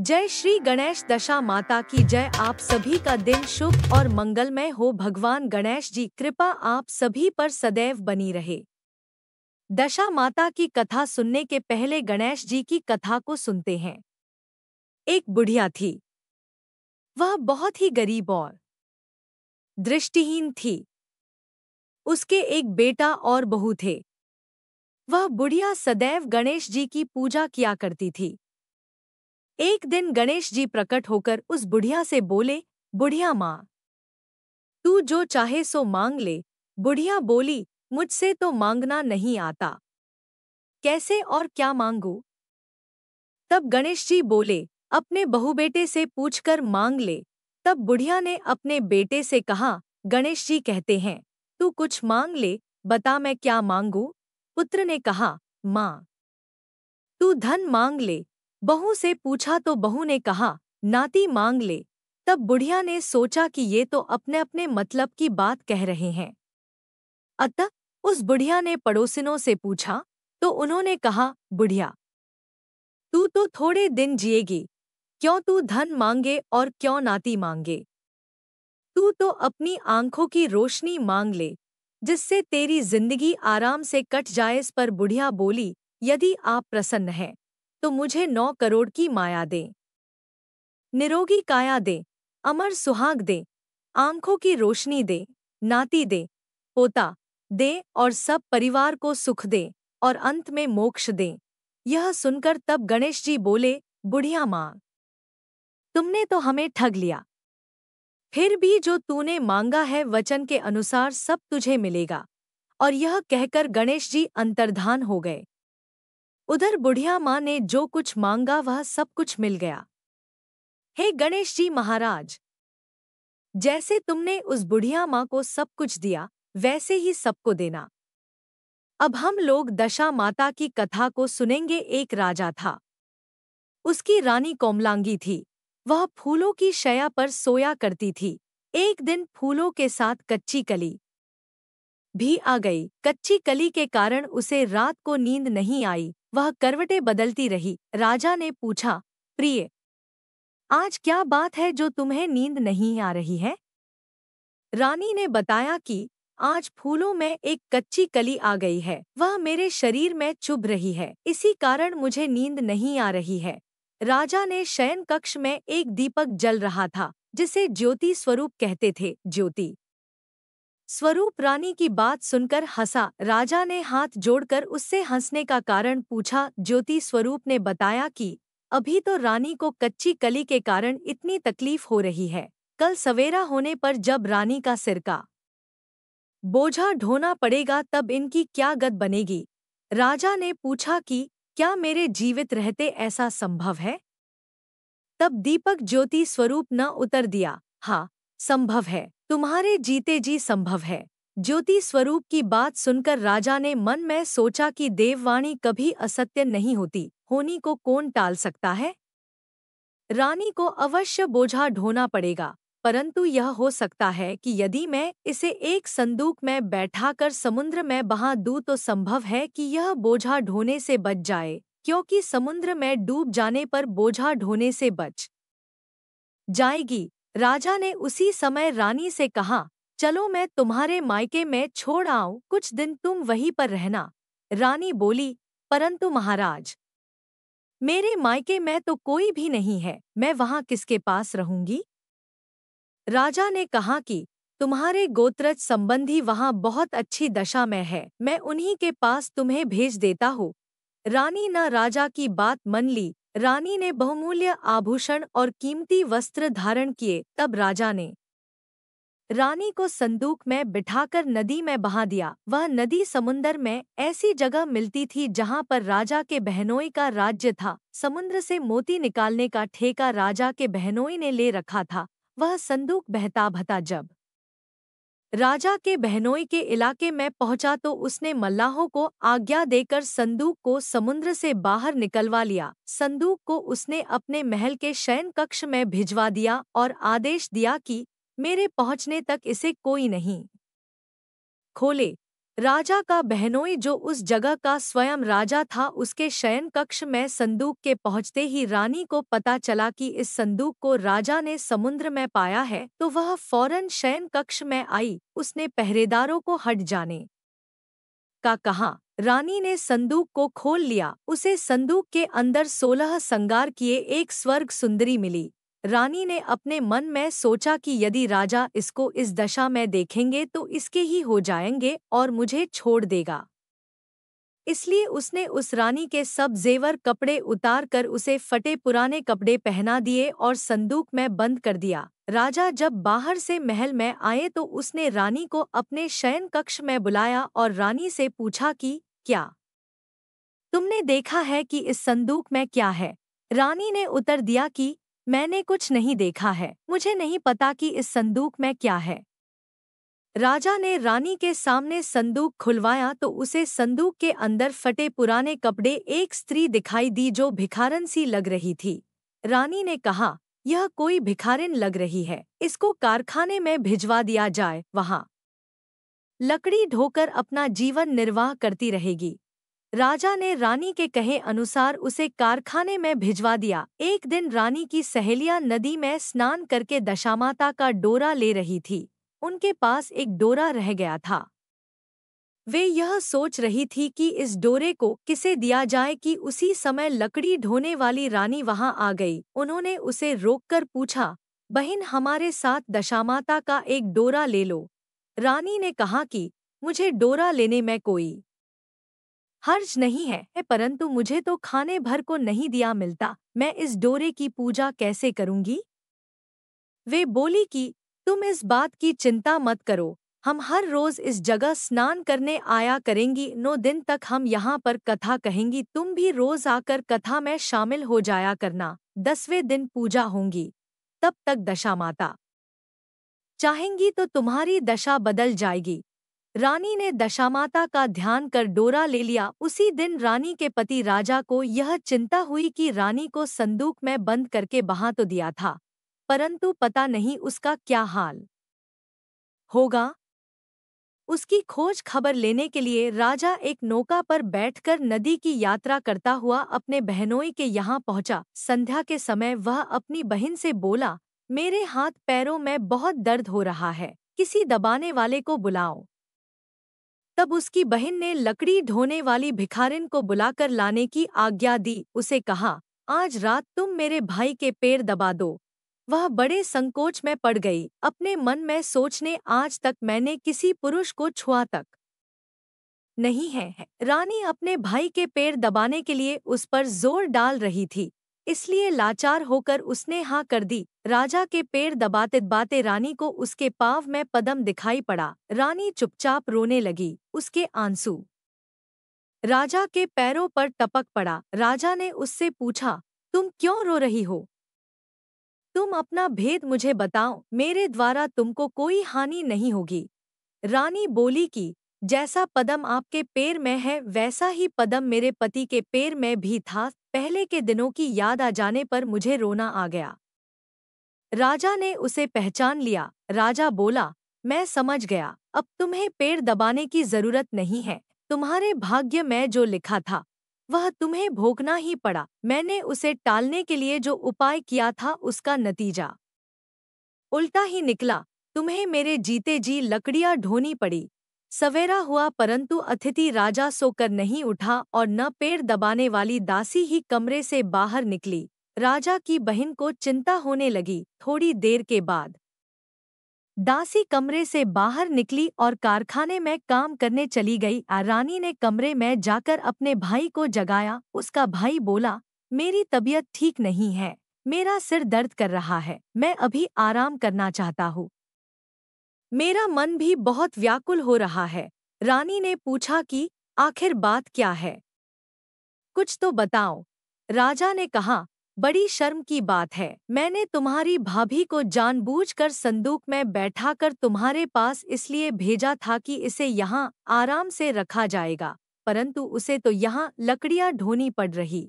जय श्री गणेश दशा माता की जय। आप सभी का दिन शुभ और मंगलमय हो। भगवान गणेश जी कृपा आप सभी पर सदैव बनी रहे। दशा माता की कथा सुनने के पहले गणेश जी की कथा को सुनते हैं। एक बुढ़िया थी। वह बहुत ही गरीब और दृष्टिहीन थी। उसके एक बेटा और बहू थे। वह बुढ़िया सदैव गणेश जी की पूजा किया करती थी। एक दिन गणेश जी प्रकट होकर उस बुढ़िया से बोले, बुढ़िया माँ, तू जो चाहे सो मांग ले। बुढ़िया बोली, मुझसे तो मांगना नहीं आता, कैसे और क्या मांगू? तब गणेश जी बोले, अपने बहुबेटे से पूछकर मांग ले। तब बुढ़िया ने अपने बेटे से कहा, गणेश जी कहते हैं, तू कुछ मांग ले, बता मैं क्या मांगू? पुत्र ने कहा, माँ, तू धन मांग ले। बहू से पूछा तो बहू ने कहा, नाती मांग ले। तब बुढ़िया ने सोचा कि ये तो अपने अपने मतलब की बात कह रहे हैं। अतः उस बुढ़िया ने पड़ोसिनों से पूछा तो उन्होंने कहा, बुढ़िया, तू तो थोड़े दिन जिएगी, क्यों तू धन मांगे और क्यों नाती मांगे? तू तो अपनी आंखों की रोशनी मांग ले, जिससे तेरी जिंदगी आराम से कट जाए। इस पर बुढ़िया बोली, यदि आप प्रसन्न हैं तो मुझे 9 करोड़ की माया दें, निरोगी काया दे, अमर सुहाग दे, आंखों की रोशनी दे, नाती दे, पोता दे और सब परिवार को सुख दे और अंत में मोक्ष दे। यह सुनकर तब गणेश जी बोले, बुढ़िया माँ, तुमने तो हमें ठग लिया। फिर भी जो तूने मांगा है वचन के अनुसार सब तुझे मिलेगा। और यह कहकर गणेश जी अंतर्धान हो गए। उधर बुढ़िया माँ ने जो कुछ मांगा वह सब कुछ मिल गया। हे गणेश जी महाराज, जैसे तुमने उस बुढ़िया माँ को सब कुछ दिया वैसे ही सबको देना। अब हम लोग दशा माता की कथा को सुनेंगे। एक राजा था। उसकी रानी कोमलांगी थी। वह फूलों की शैया पर सोया करती थी। एक दिन फूलों के साथ कच्ची कली भी आ गई। कच्ची कली के कारण उसे रात को नींद नहीं आई। वह करवटें बदलती रही। राजा ने पूछा, प्रिय, आज क्या बात है जो तुम्हें नींद नहीं आ रही है? रानी ने बताया कि आज फूलों में एक कच्ची कली आ गई है। वह मेरे शरीर में चुभ रही है, इसी कारण मुझे नींद नहीं आ रही है। राजा ने शयन कक्ष में एक दीपक जल रहा था, जिसे ज्योति स्वरूप कहते थे। ज्योति स्वरूप रानी की बात सुनकर हंसा। राजा ने हाथ जोड़कर उससे हंसने का कारण पूछा। ज्योति स्वरूप ने बताया कि अभी तो रानी को कच्ची कली के कारण इतनी तकलीफ हो रही है। कल सवेरा होने पर जब रानी का सिर का बोझा ढोना पड़ेगा तब इनकी क्या गत बनेगी? राजा ने पूछा कि क्या मेरे जीवित रहते ऐसा संभव है? तब दीपक ज्योति स्वरूप न उतर दिया, हाँ, संभव है, तुम्हारे जीते जी संभव है। ज्योति स्वरूप की बात सुनकर राजा ने मन में सोचा कि देववाणी कभी असत्य नहीं होती, होनी को कौन टाल सकता है? रानी को अवश्य बोझा ढोना पड़ेगा, परंतु यह हो सकता है कि यदि मैं इसे एक संदूक में बैठाकर समुद्र में बहा दूं तो संभव है कि यह बोझा ढोने से बच जाए, क्योंकि समुद्र में डूब जाने पर बोझा ढोने से बच जाएगी। राजा ने उसी समय रानी से कहा, चलो मैं तुम्हारे मायके में छोड़ आऊं, कुछ दिन तुम वहीं पर रहना। रानी बोली, परंतु महाराज, मेरे मायके में तो कोई भी नहीं है, मैं वहां किसके पास रहूंगी? राजा ने कहा कि तुम्हारे गोत्रज संबंधी वहां बहुत अच्छी दशा में है, मैं उन्हीं के पास तुम्हें भेज देता हूँ। रानी न राजा की बात मन ली। रानी ने बहुमूल्य आभूषण और कीमती वस्त्र धारण किए। तब राजा ने रानी को संदूक में बिठाकर नदी में बहा दिया। वह नदी समुंदर में ऐसी जगह मिलती थी जहां पर राजा के बहनोई का राज्य था। समुद्र से मोती निकालने का ठेका राजा के बहनोई ने ले रखा था। वह संदूक बहता बहता जब राजा के बहनोई के इलाके में पहुंचा तो उसने मल्लाहों को आज्ञा देकर संदूक को समुद्र से बाहर निकलवा लिया। संदूक को उसने अपने महल के शयन कक्ष में भिजवा दिया और आदेश दिया कि मेरे पहुंचने तक इसे कोई नहीं खोले। राजा का बहनोई जो उस जगह का स्वयं राजा था, उसके शयन कक्ष में संदूक के पहुंचते ही रानी को पता चला कि इस संदूक को राजा ने समुद्र में पाया है, तो वह फौरन शयन कक्ष में आई। उसने पहरेदारों को हट जाने का कहा। रानी ने संदूक को खोल लिया। उसे संदूक के अंदर 16 श्रृंगार किए एक स्वर्ग सुंदरी मिली। रानी ने अपने मन में सोचा कि यदि राजा इसको इस दशा में देखेंगे तो इसके ही हो जाएंगे और मुझे छोड़ देगा। इसलिए उसने उस रानी के सब जेवर कपड़े उतार कर उसे फटे पुराने कपड़े पहना दिए और संदूक में बंद कर दिया। राजा जब बाहर से महल में आए तो उसने रानी को अपने शयन कक्ष में बुलाया और रानी से पूछा कि क्या तुमने देखा है कि इस संदूक में क्या है? रानी ने उत्तर दिया कि मैंने कुछ नहीं देखा है, मुझे नहीं पता कि इस संदूक में क्या है। राजा ने रानी के सामने संदूक खुलवाया तो उसे संदूक के अंदर फटे पुराने कपड़े एक स्त्री दिखाई दी जो भिखारन सी लग रही थी। रानी ने कहा, यह कोई भिखारिन लग रही है, इसको कारखाने में भिजवा दिया जाए, वहां लकड़ी ढोकर अपना जीवन निर्वाह करती रहेगी। राजा ने रानी के कहे अनुसार उसे कारखाने में भिजवा दिया। एक दिन रानी की सहेलियां नदी में स्नान करके दशामाता का डोरा ले रही थी। उनके पास एक डोरा रह गया था। वे यह सोच रही थी कि इस डोरे को किसे दिया जाए कि उसी समय लकड़ी ढोने वाली रानी वहां आ गई। उन्होंने उसे रोककर पूछा, बहन, हमारे साथ दशामाता का एक डोरा ले लो। रानी ने कहा कि मुझे डोरा लेने में कोई हर्ज नहीं है, परंतु मुझे तो खाने भर को नहीं दिया मिलता, मैं इस डोरे की पूजा कैसे करूंगी? वे बोली कि तुम इस बात की चिंता मत करो, हम हर रोज इस जगह स्नान करने आया करेंगी। 9 दिन तक हम यहाँ पर कथा कहेंगी, तुम भी रोज आकर कथा में शामिल हो जाया करना। 10वें दिन पूजा होंगी, तब तक दशा माता चाहेंगी तो तुम्हारी दशा बदल जाएगी। रानी ने दशामाता का ध्यान कर डोरा ले लिया। उसी दिन रानी के पति राजा को यह चिंता हुई कि रानी को संदूक में बंद करके बहा तो दिया था, परंतु पता नहीं उसका क्या हाल होगा। उसकी खोज खबर लेने के लिए राजा एक नौका पर बैठकर नदी की यात्रा करता हुआ अपने बहनोई के यहाँ पहुँचा। संध्या के समय वह अपनी बहन से बोला, मेरे हाथ पैरों में बहुत दर्द हो रहा है, किसी दबाने वाले को बुलाओ। तब उसकी बहन ने लकड़ी ढोने वाली भिखारिन को बुलाकर लाने की आज्ञा दी। उसे कहा, आज रात तुम मेरे भाई के पैर दबा दो। वह बड़े संकोच में पड़ गई, अपने मन में सोचने, आज तक मैंने किसी पुरुष को छुआ तक नहीं है। रानी अपने भाई के पैर दबाने के लिए उस पर जोर डाल रही थी, इसलिए लाचार होकर उसने हाँ कर दी। राजा के पैर दबाते दबाते रानी को उसके पाँव में पद्म दिखाई पड़ा। रानी चुपचाप रोने लगी, उसके आंसू राजा के पैरों पर टपक पड़ा। राजा ने उससे पूछा, तुम क्यों रो रही हो? तुम अपना भेद मुझे बताओ, मेरे द्वारा तुमको कोई हानि नहीं होगी। रानी बोली कि जैसा पद्म आपके पैर में है वैसा ही पद्म मेरे पति के पैर में भी था। पहले के दिनों की याद आ जाने पर मुझे रोना आ गया। राजा ने उसे पहचान लिया। राजा बोला, मैं समझ गया, अब तुम्हें पैर दबाने की जरूरत नहीं है। तुम्हारे भाग्य में जो लिखा था वह तुम्हें भोगना ही पड़ा। मैंने उसे टालने के लिए जो उपाय किया था उसका नतीजा उल्टा ही निकला। तुम्हें मेरे जीते जी लकड़ियां ढोनी पड़ी। सवेरा हुआ परंतु अतिथि राजा सोकर नहीं उठा और न पैर दबाने वाली दासी ही कमरे से बाहर निकली। राजा की बहन को चिंता होने लगी। थोड़ी देर के बाद दासी कमरे से बाहर निकली और कारखाने में काम करने चली गई। रानी ने कमरे में जाकर अपने भाई को जगाया। उसका भाई बोला, मेरी तबीयत ठीक नहीं है, मेरा सिर दर्द कर रहा है, मैं अभी आराम करना चाहता हूँ। मेरा मन भी बहुत व्याकुल हो रहा है। रानी ने पूछा कि आखिर बात क्या है, कुछ तो बताओ। राजा ने कहा, बड़ी शर्म की बात है, मैंने तुम्हारी भाभी को जानबूझकर संदूक में बैठाकर तुम्हारे पास इसलिए भेजा था कि इसे यहाँ आराम से रखा जाएगा, परंतु उसे तो यहाँ लकड़ियाँ ढोनी पड़ रही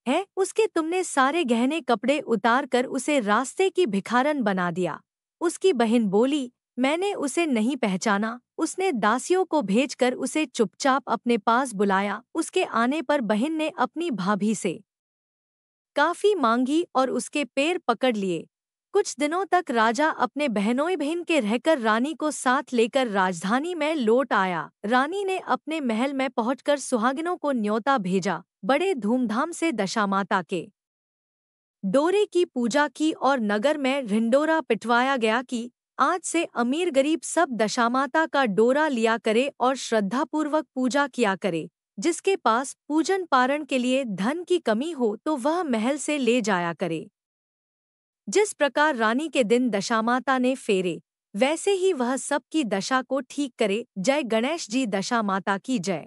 है। उसके तुमने सारे गहने कपड़े उतार कर उसे रास्ते की भिखारन बना दिया। उसकी बहन बोली, मैंने उसे नहीं पहचाना, उसने दासियों को भेजकर उसे चुपचाप अपने पास बुलाया। उसके आने पर बहन ने अपनी भाभी से काफी मांगी और उसके पैर पकड़ लिए। कुछ दिनों तक राजा अपने बहनोई बहन के रहकर रानी को साथ लेकर राजधानी में लौट आया। रानी ने अपने महल में पहुंचकर सुहागिनों को न्योता भेजा। बड़े धूमधाम से दशामाता के डोरे की पूजा की और नगर में ढिंडोरा पिटवाया गया कि आज से अमीर गरीब सब दशामाता का डोरा लिया करे और श्रद्धापूर्वक पूजा किया करे। जिसके पास पूजन पारण के लिए धन की कमी हो तो वह महल से ले जाया करे। जिस प्रकार रानी के दिन दशामाता ने फेरे, वैसे ही वह सबकी दशा को ठीक करे। जय गणेश जी। दशामाता की जय।